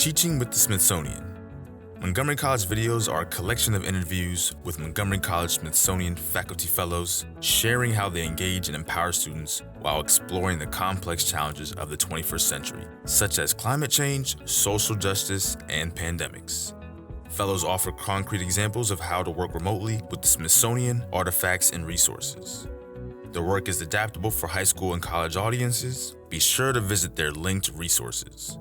Teaching with the Smithsonian. Montgomery College videos are a collection of interviews with Montgomery College Smithsonian faculty fellows, sharing how they engage and empower students while exploring the complex challenges of the 21st century, such as climate change, social justice, and pandemics. Fellows offer concrete examples of how to work remotely with the Smithsonian, artifacts, and resources. The work is adaptable for high school and college audiences. Be sure to visit their linked resources.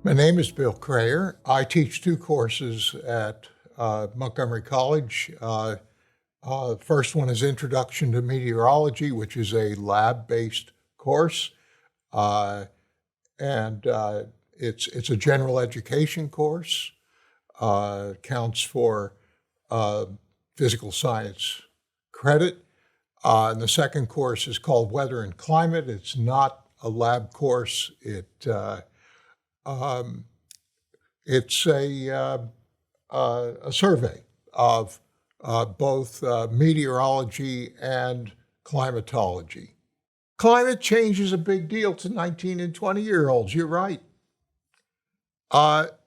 My name is Bill Krayer. I teach two courses at Montgomery College. The first one is Introduction to Meteorology, which is a lab-based course, and it's a general education course. Counts for physical science credit. And the second course is called Weather and Climate. It's not a lab course. It's a survey of both meteorology and climatology. Climate change is a big deal to 19 and 20-year-olds, you're right. But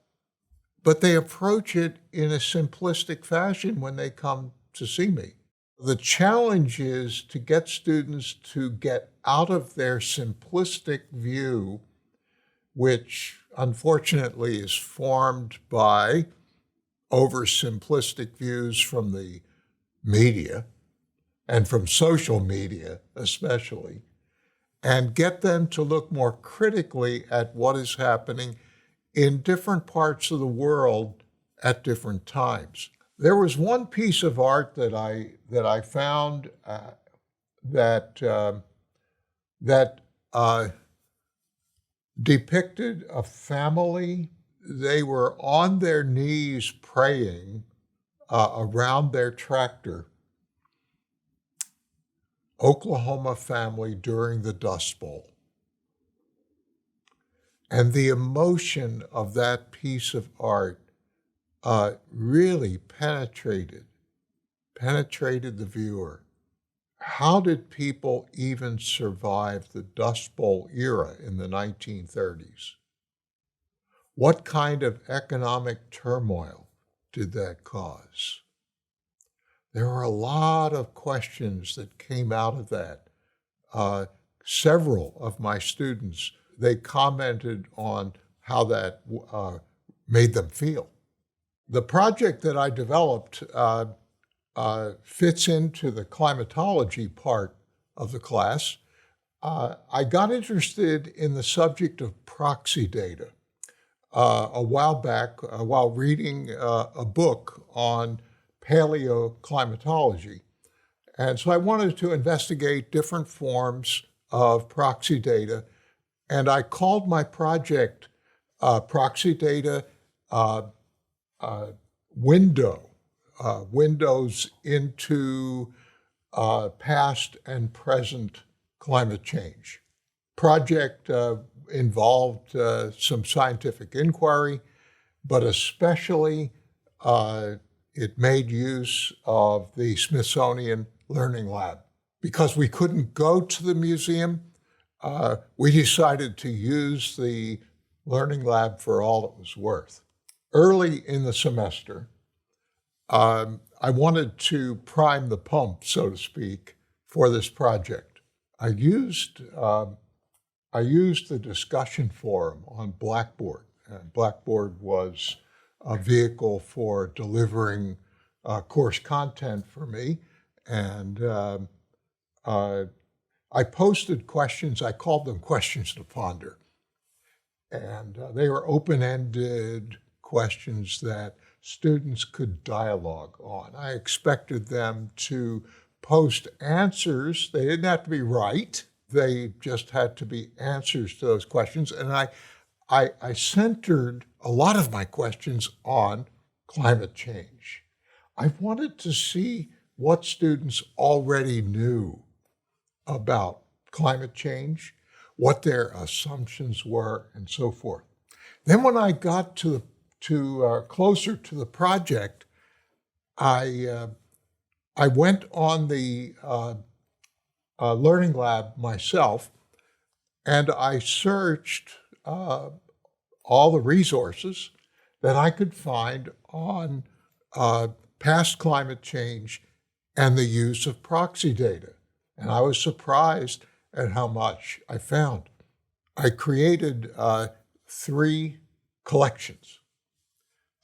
they approach it in a simplistic fashion when they come to see me. The challenge is to get students to get out of their simplistic view, which unfortunately is formed by oversimplistic views from the media and from social media especially, and get them to look more critically at what is happening in different parts of the world at different times. There was one piece of art that I found that depicted a family. They were on their knees praying around their tractor. Oklahoma family during the Dust Bowl. And the emotion of that piece of art really penetrated the viewer. How did people even survive the Dust Bowl era in the 1930s? What kind of economic turmoil did that cause? There were a lot of questions that came out of that. Several of my students, they commented on how that made them feel. The project that I developed fits into the climatology part of the class. I got interested in the subject of proxy data a while back while reading a book on paleoclimatology. And so I wanted to investigate different forms of proxy data, and I called my project Proxy Data Windows into past and present climate change. Project involved some scientific inquiry, but especially it made use of the Smithsonian Learning Lab. Because we couldn't go to the museum, we decided to use the Learning Lab for all it was worth. Early in the semester, I wanted to prime the pump, so to speak, for this project. I used the discussion forum on Blackboard. Blackboard was a vehicle for delivering course content for me. And I posted questions. I called them questions to ponder. And they were open-ended questions that students could dialogue on. I expected them to post answers. They didn't have to be right. They just had to be answers to those questions. And I centered a lot of my questions on climate change. I wanted to see what students already knew about climate change, what their assumptions were, and so forth. Then when I got to closer to the project, I went on the Learning Lab myself And I searched all the resources that I could find on past climate change and the use of proxy data. And I was surprised at how much I found. I created three collections.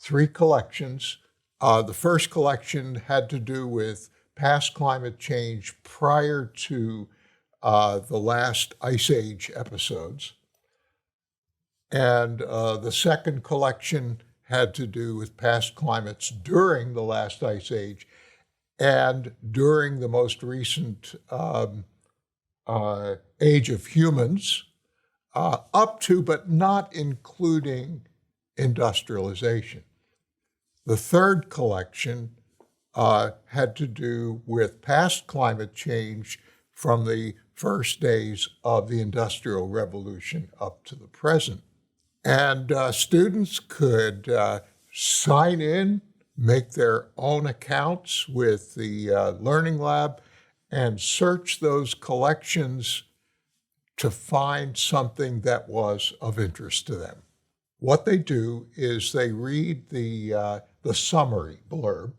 The first collection had to do with past climate change prior to the last Ice Age episodes. And the second collection had to do with past climates during the last Ice Age and during the most recent age of humans, up to but not including industrialization. The third collection had to do with past climate change from the first days of the Industrial Revolution up to the present. And students could sign in, make their own accounts with the Learning Lab, and search those collections to find something that was of interest to them. What they do is they read the summary blurb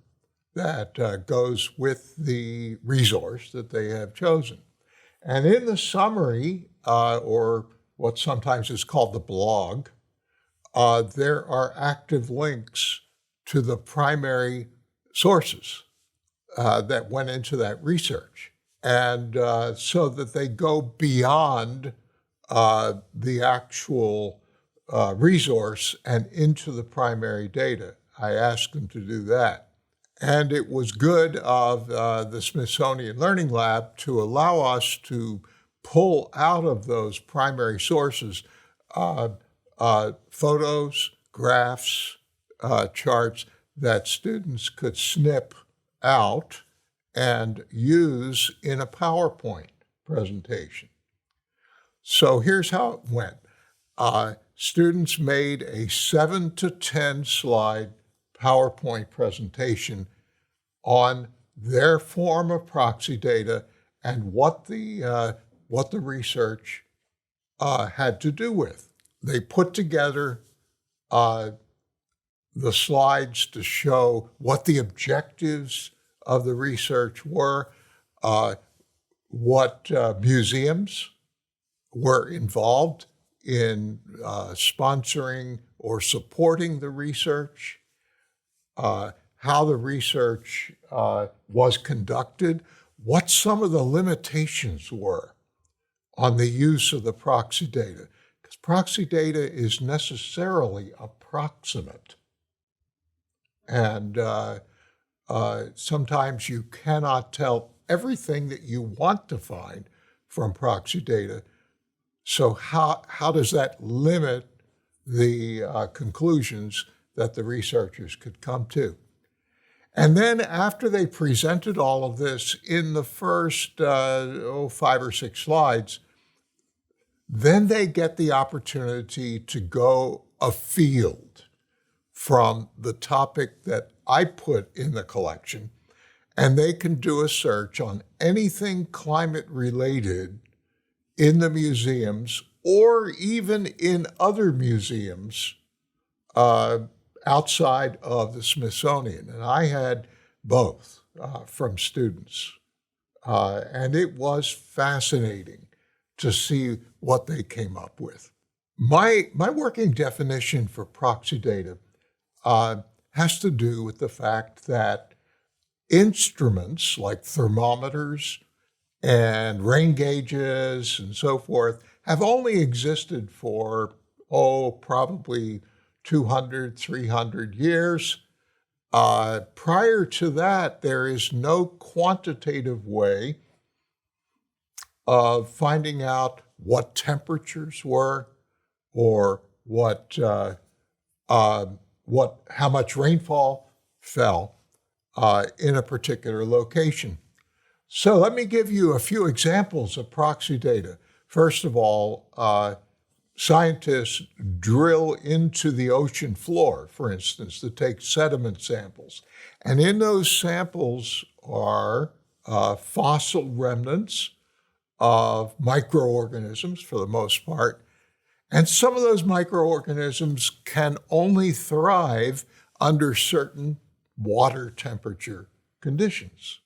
that goes with the resource that they have chosen. And in the summary, or what sometimes is called the blog, there are active links to the primary sources that went into that research. And so that they go beyond the actual resource and into the primary data. I asked them to do that. And it was good of the Smithsonian Learning Lab to allow us to pull out of those primary sources photos, graphs, charts that students could snip out and use in a PowerPoint presentation. So here's how it went. Students made a 7 to 10 slide PowerPoint presentation on their form of proxy data and what the research had to do with. They put together the slides to show what the objectives of the research were, what museums were involved in sponsoring or supporting the research, how the research was conducted, what some of the limitations were on the use of the proxy data. Because proxy data is necessarily approximate. And sometimes you cannot tell everything that you want to find from proxy data. So how does that limit the conclusions that the researchers could come to? And then after they presented all of this in the first 5 or 6 slides, then they get the opportunity to go afield from the topic that I put in the collection, and they can do a search on anything climate related in the museums or even in other museums outside of the Smithsonian. And I had both from students. And it was fascinating to see what they came up with. My working definition for proxy data has to do with the fact that instruments like thermometers and rain gauges and so forth have only existed for, probably 200, 300 years. Prior to that, there is no quantitative way of finding out what temperatures were or how much rainfall fell in a particular location. So let me give you a few examples of proxy data. First of all, scientists drill into the ocean floor, for instance, to take sediment samples. And in those samples are fossil remnants of microorganisms for the most part. And some of those microorganisms can only thrive under certain water temperature conditions.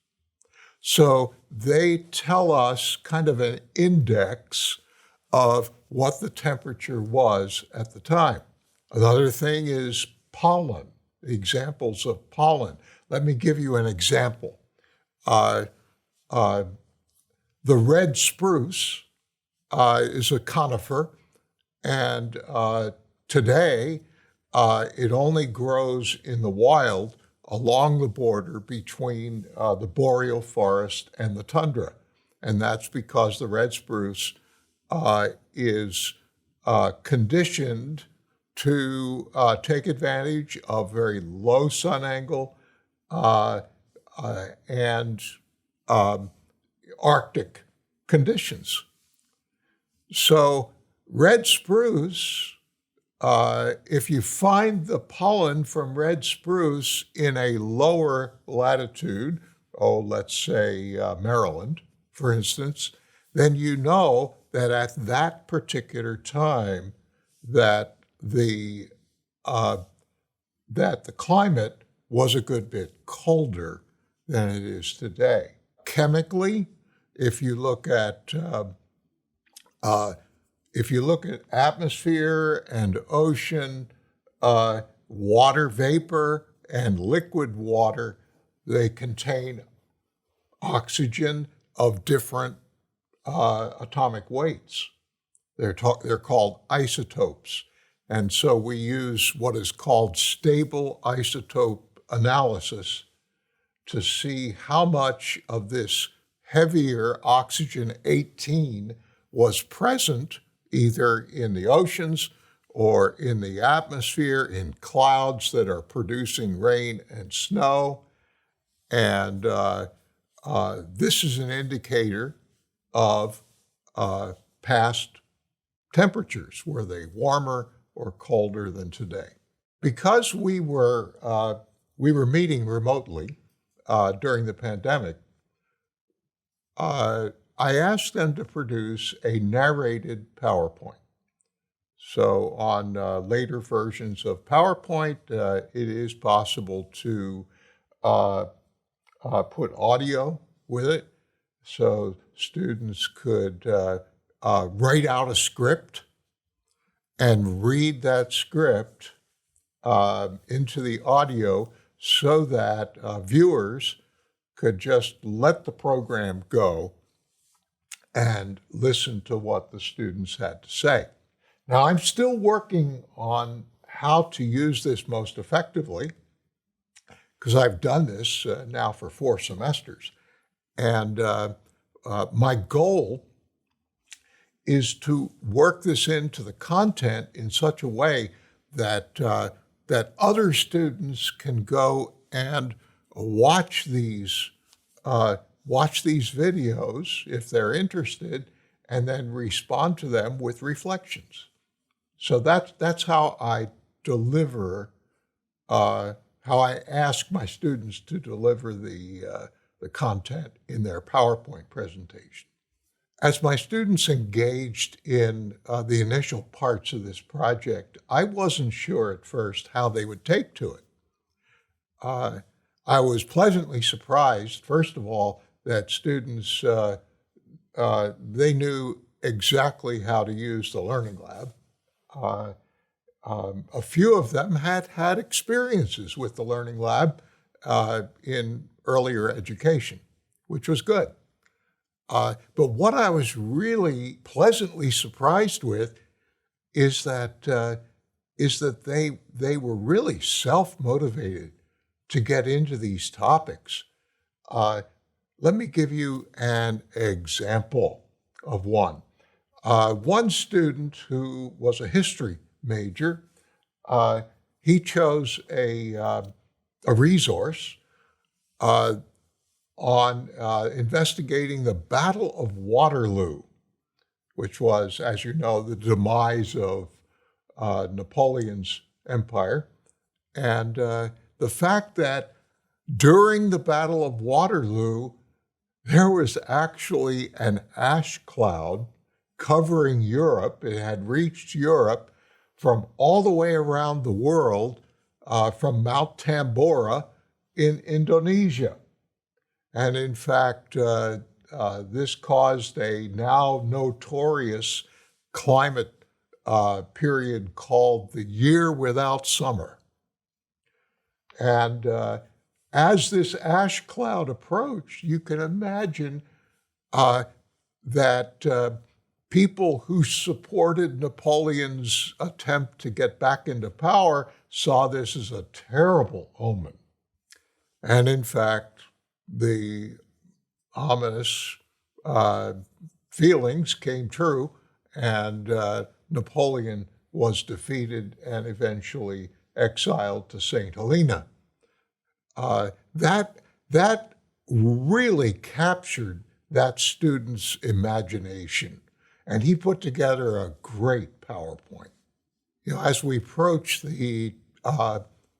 So they tell us kind of an index of what the temperature was at the time. Another thing is pollen, examples of pollen. Let me give you an example. The red spruce is a conifer, and today it only grows in the wild along the border between the boreal forest and the tundra. And that's because the red spruce is conditioned to take advantage of very low sun angle and Arctic conditions. So red spruce, if you find the pollen from red spruce in a lower latitude, let's say Maryland, for instance, then you know that at that particular time that the climate was a good bit colder than it is today. Chemically, if you look at atmosphere and ocean, water vapor and liquid water, they contain oxygen of different atomic weights. They're called isotopes. And so we use what is called stable isotope analysis to see how much of this heavier oxygen 18 was present either in the oceans or in the atmosphere, in clouds that are producing rain and snow. And this is an indicator of past temperatures. Were they warmer or colder than today? Because we were meeting remotely during the pandemic, I asked them to produce a narrated PowerPoint. So on later versions of PowerPoint, it is possible to put audio with it. So students could write out a script and read that script into the audio so that viewers could just let the program go and listen to what the students had to say. Now, I'm still working on how to use this most effectively because I've done this now for 4 semesters. And my goal is to work this into the content in such a way that that other students can go and watch these videos if they're interested, and then respond to them with reflections. So that's how I deliver, how I ask my students to deliver the content in their PowerPoint presentation. As my students engaged in the initial parts of this project, I wasn't sure at first how they would take to it. I was pleasantly surprised, first of all, that students, they knew exactly how to use the Learning Lab. A few of them had experiences with the Learning Lab in earlier education, which was good. But what I was really pleasantly surprised with is that they were really self-motivated to get into these topics. Let me give you an example of one. One student who was a history major, he chose a resource on investigating the Battle of Waterloo, which was, as you know, the demise of Napoleon's empire. And the fact that during the Battle of Waterloo, there was actually an ash cloud covering Europe. It had reached Europe from all the way around the world, from Mount Tambora in Indonesia. And in fact, this caused a now notorious climate period called the Year Without Summer. And as this ash cloud approached, you can imagine that people who supported Napoleon's attempt to get back into power saw this as a terrible omen. And in fact, the ominous feelings came true, and Napoleon was defeated and eventually exiled to St. Helena. That really captured that student's imagination, and he put together a great PowerPoint. As we approach the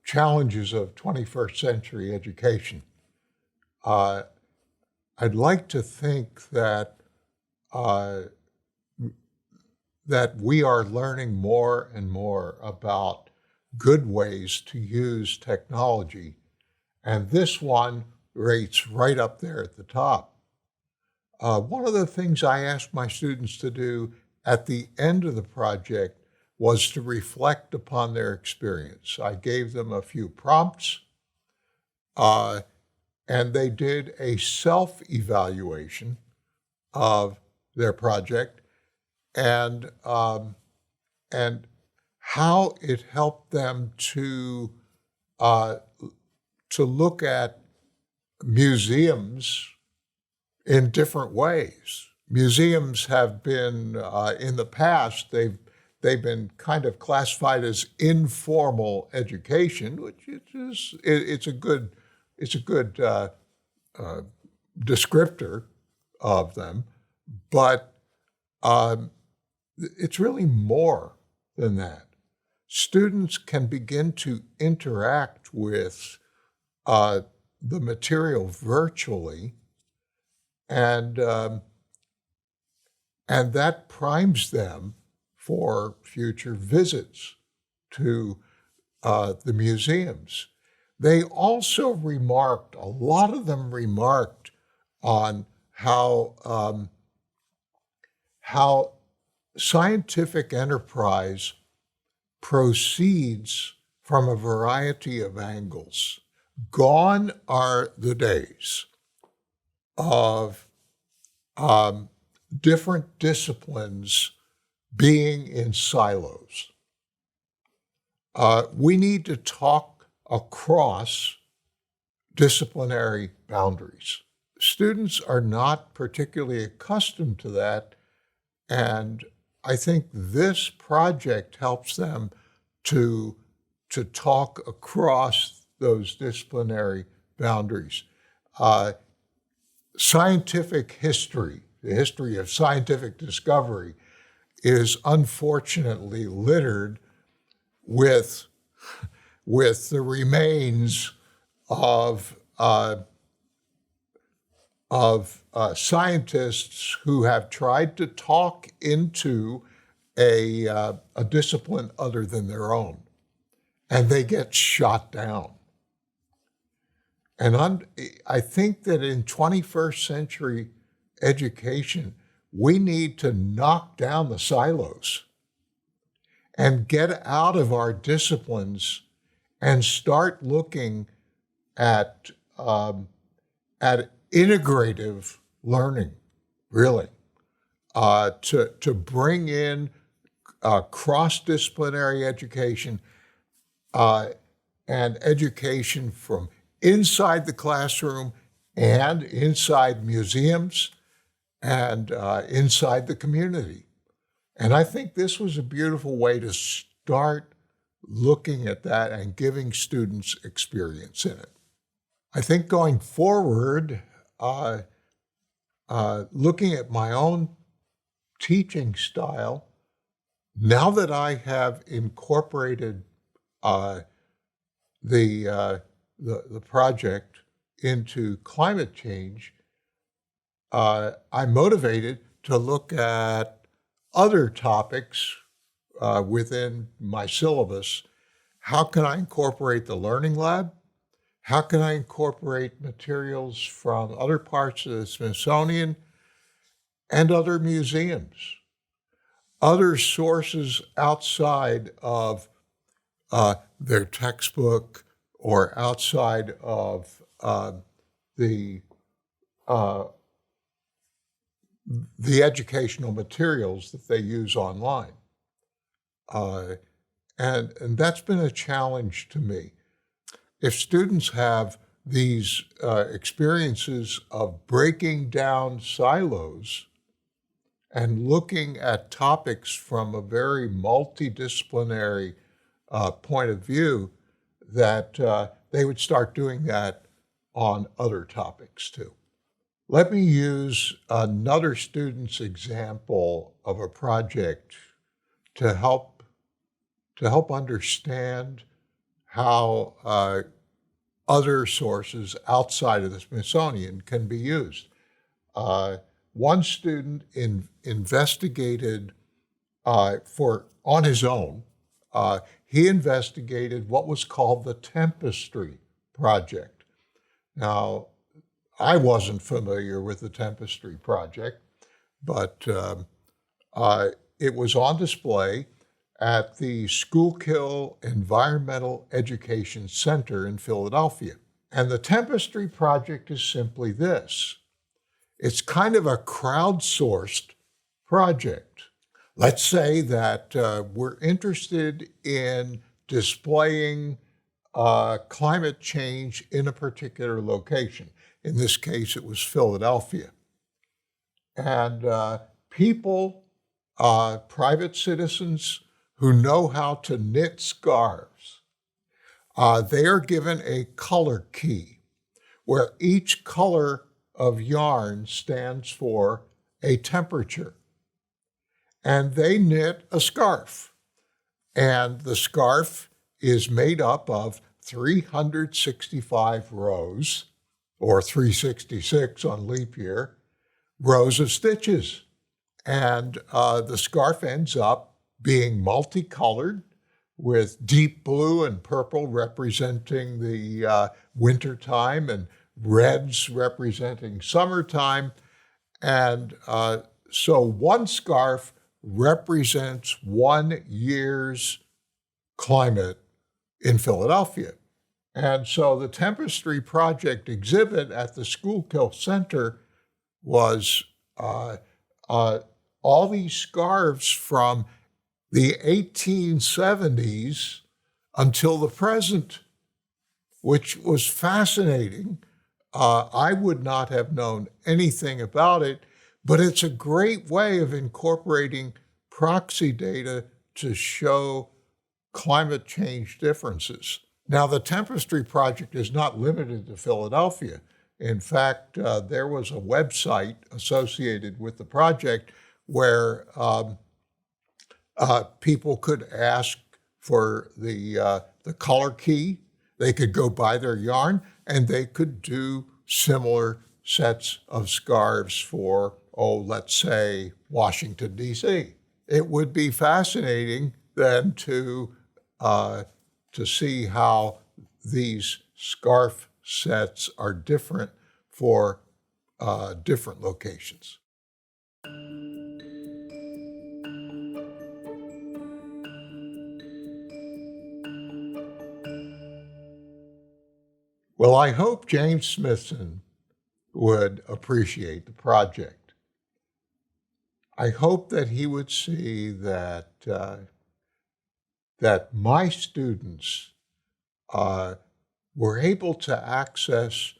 challenges of 21st century education, I'd like to think that that we are learning more and more about good ways to use technology, and this one rates right up there at the top. One of the things I asked my students to do at the end of the project was to reflect upon their experience. I gave them a few prompts, and they did a self-evaluation of their project and how it helped them to look at museums in different ways. Museums have been, in the past, they've been kind of classified as informal education, which it's a good descriptor of them, but it's really more than that. Students can begin to interact with the material virtually, and that primes them for future visits to the museums. They also remarked, a lot of them remarked on how scientific enterprise proceeds from a variety of angles. Gone are the days of different disciplines being in silos. We need to talk across disciplinary boundaries. Students are not particularly accustomed to that, and I think this project helps them to talk across those disciplinary boundaries. Scientific history, the history of scientific discovery, is unfortunately littered with the remains of scientists who have tried to talk into a discipline other than their own, and they get shot down. And I think that in 21st century education, we need to knock down the silos and get out of our disciplines and start looking at integrative learning, really, to bring in cross-disciplinary education and education from inside the classroom and inside museums and inside the community. And I think this was a beautiful way to start looking at that and giving students experience in it. I think going forward, looking at my own teaching style, now that I have incorporated the project into climate change, I'm motivated to look at other topics within my syllabus. How can I incorporate the Learning Lab? How can I incorporate materials from other parts of the Smithsonian and other museums, other sources outside of their textbook or outside of the uh, the educational materials that they use online. And that's been a challenge to me. If students have these experiences of breaking down silos and looking at topics from a very multidisciplinary point of view, that they would start doing that on other topics too. Let me use another student's example of a project to help understand how other sources outside of the Smithsonian can be used. One student investigated on his own. He investigated what was called the Tempestry Project. Now, I wasn't familiar with the Tempestry Project, but it was on display at the Schuylkill Environmental Education Center in Philadelphia. And the Tempestry Project is simply this. It's kind of a crowdsourced project. Let's say that we're interested in displaying climate change in a particular location. In this case, it was Philadelphia. And people, private citizens who know how to knit scarves, they are given a color key where each color of yarn stands for a temperature. And they knit a scarf. And the scarf is made up of 365 rows, or 366 on leap year, rows of stitches. And the scarf ends up being multicolored with deep blue and purple representing the winter time and reds representing summertime. And so one scarf represents 1 year's climate in Philadelphia. And so the Tempestry Project exhibit at the Schuylkill Center was all these scarves from the 1870s until the present, which was fascinating. I would not have known anything about it, but it's a great way of incorporating proxy data to show climate change differences. Now, the Tempestry Project is not limited to Philadelphia. In fact, there was a website associated with the project where people could ask for the color key. They could go buy their yarn, and they could do similar sets of scarves for, let's say, Washington, D.C. It would be fascinating then to see how these scarf sets are different for different locations. Well, I hope James Smithson would appreciate the project. I hope that he would see that that my students were able to access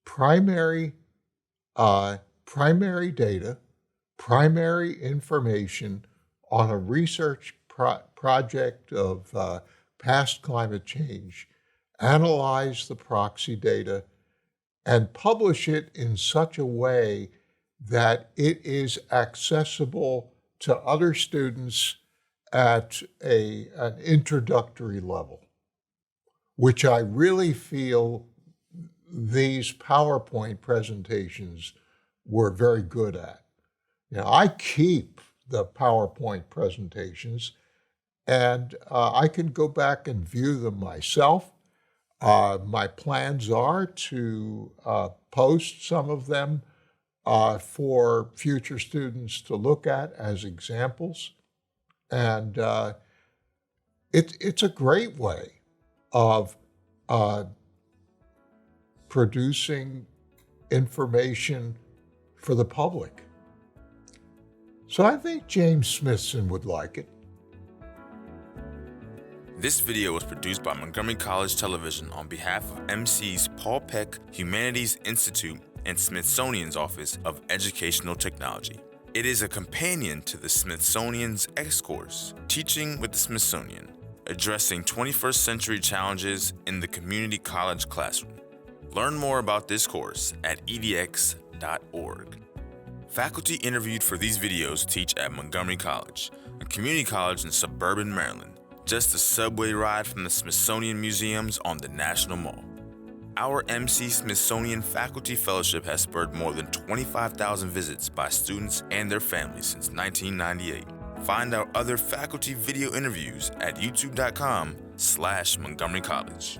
primary data, primary information on a research project of past climate change, analyze the proxy data, and publish it in such a way that it is accessible to other students at an introductory level, which I really feel these PowerPoint presentations were very good at. I keep the PowerPoint presentations, and I can go back and view them myself. My plans are to post some of them for future students to look at as examples. And it's a great way of producing information for the public. So I think James Smithson would like it. This video was produced by Montgomery College Television on behalf of MC's Paul Peck Humanities Institute and Smithsonian's Office of Educational Technology. It is a companion to the Smithsonian's X-Course, Teaching with the Smithsonian, addressing 21st century challenges in the community college classroom. Learn more about this course at edx.org. Faculty interviewed for these videos teach at Montgomery College, a community college in suburban Maryland, just a subway ride from the Smithsonian Museums on the National Mall. Our MC Smithsonian Faculty Fellowship has spurred more than 25,000 visits by students and their families since 1998. Find our other faculty video interviews at youtube.com/Montgomery College.